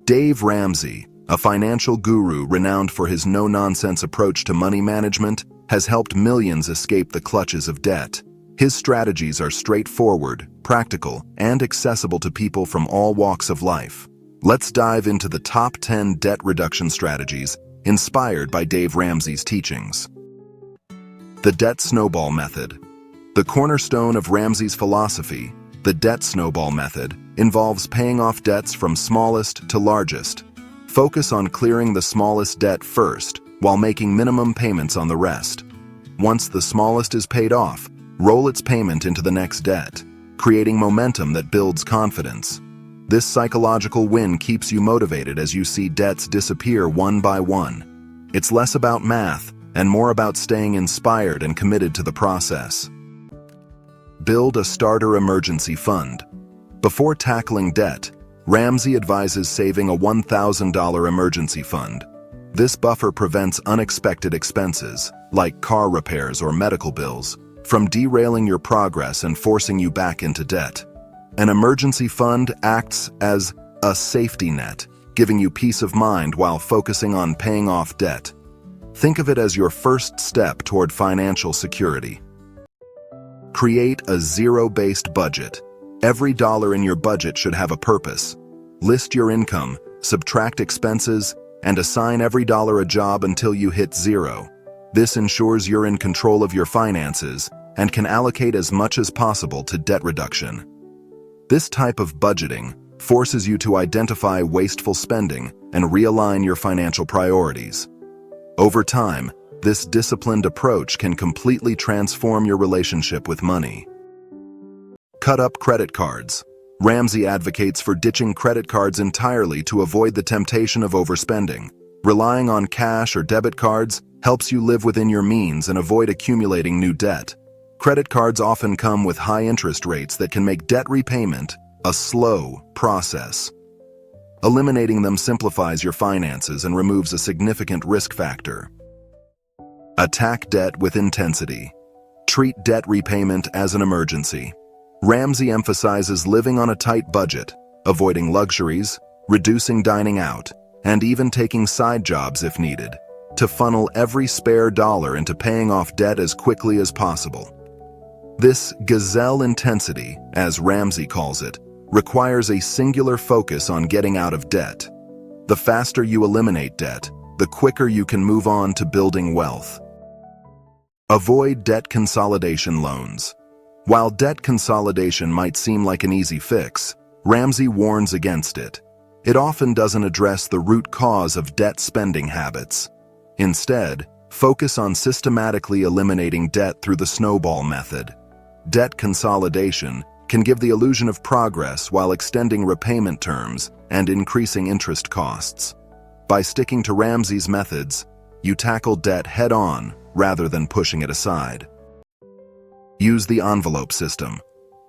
Dave Ramsey, a financial guru renowned for his no-nonsense approach to money management, has helped millions escape the clutches of debt. His strategies are straightforward, practical, and accessible to people from all walks of life. Let's dive into the top 10 debt reduction strategies inspired by Dave Ramsey's teachings. The Debt Snowball Method. The cornerstone of Ramsey's philosophy, the Debt Snowball Method, involves paying off debts from smallest to largest. Focus on clearing the smallest debt first, while making minimum payments on the rest. Once the smallest is paid off, roll its payment into the next debt, creating momentum that builds confidence. This psychological win keeps you motivated as you see debts disappear one by one. It's less about math and more about staying inspired and committed to the process. Build a starter emergency fund. Before tackling debt, Ramsey advises saving a $1,000 emergency fund. This buffer prevents unexpected expenses, like car repairs or medical bills, from derailing your progress and forcing you back into debt. An emergency fund acts as a safety net, giving you peace of mind while focusing on paying off debt. Think of it as your first step toward financial security. Create a zero-based budget. Every dollar in your budget should have a purpose. List your income, subtract expenses, and assign every dollar a job until you hit zero. This ensures you're in control of your finances and can allocate as much as possible to debt reduction. This type of budgeting forces you to identify wasteful spending and realign your financial priorities. Over time, this disciplined approach can completely transform your relationship with money. Cut up credit cards. Ramsey advocates for ditching credit cards entirely to avoid the temptation of overspending. Relying on cash or debit cards helps you live within your means and avoid accumulating new debt. Credit cards often come with high interest rates that can make debt repayment a slow process. Eliminating them simplifies your finances and removes a significant risk factor. Attack debt with intensity. Treat debt repayment as an emergency. Ramsey emphasizes living on a tight budget, avoiding luxuries, reducing dining out, and even taking side jobs if needed, to funnel every spare dollar into paying off debt as quickly as possible. This gazelle intensity, as Ramsey calls it, requires a singular focus on getting out of debt. The faster you eliminate debt, the quicker you can move on to building wealth. Avoid debt consolidation loans. While debt consolidation might seem like an easy fix, Ramsey warns against it. It often doesn't address the root cause of debt spending habits. Instead, focus on systematically eliminating debt through the snowball method. Debt consolidation can give the illusion of progress while extending repayment terms and increasing interest costs. By sticking to Ramsey's methods, you tackle debt head-on rather than pushing it aside. Use the envelope system.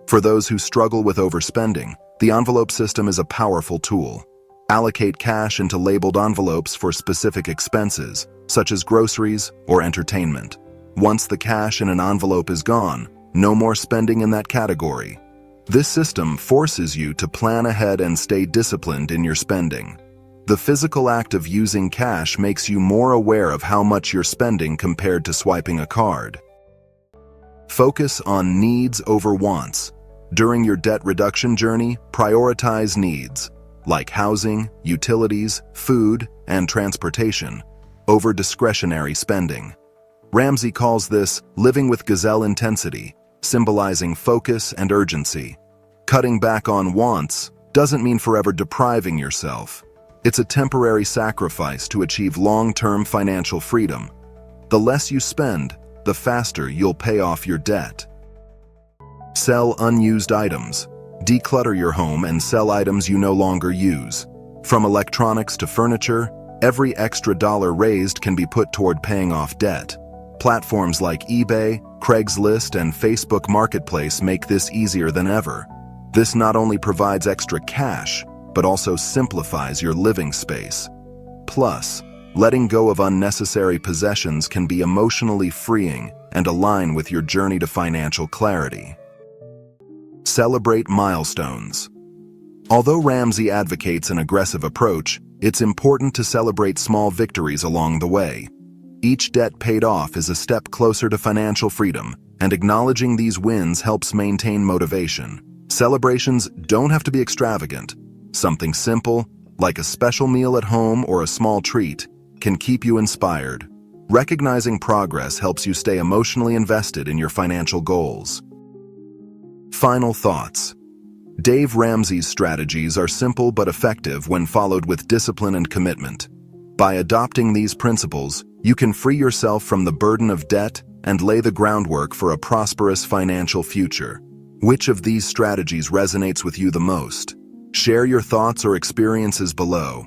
For those who struggle with overspending, the envelope system is a powerful tool. Allocate cash into labeled envelopes for specific expenses, such as groceries or entertainment. Once the cash in an envelope is gone, no more spending in that category. This system forces you to plan ahead and stay disciplined in your spending. The physical act of using cash makes you more aware of how much you're spending compared to swiping a card. Focus on needs over wants. During your debt reduction journey, prioritize needs, like housing, utilities, food, and transportation, over discretionary spending. Ramsey calls this living with gazelle intensity, symbolizing focus and urgency. Cutting back on wants doesn't mean forever depriving yourself. It's a temporary sacrifice to achieve long-term financial freedom. The less you spend, the faster you'll pay off your debt. Sell unused items. Declutter your home and sell items you no longer use. From electronics to furniture, every extra dollar raised can be put toward paying off debt. Platforms like eBay, Craigslist, and Facebook Marketplace make this easier than ever. This not only provides extra cash, but also simplifies your living space. Plus, letting go of unnecessary possessions can be emotionally freeing and align with your journey to financial clarity. Celebrate milestones. Although Ramsey advocates an aggressive approach, it's important to celebrate small victories along the way. Each debt paid off is a step closer to financial freedom, and acknowledging these wins helps maintain motivation. Celebrations don't have to be extravagant. Something simple, like a special meal at home or a small treat, can keep you inspired. Recognizing progress helps you stay emotionally invested in your financial goals. Final thoughts. Dave Ramsey's strategies are simple but effective when followed with discipline and commitment. By adopting these principles, you can free yourself from the burden of debt and lay the groundwork for a prosperous financial future. Which of these strategies resonates with you the most? Share your thoughts or experiences below.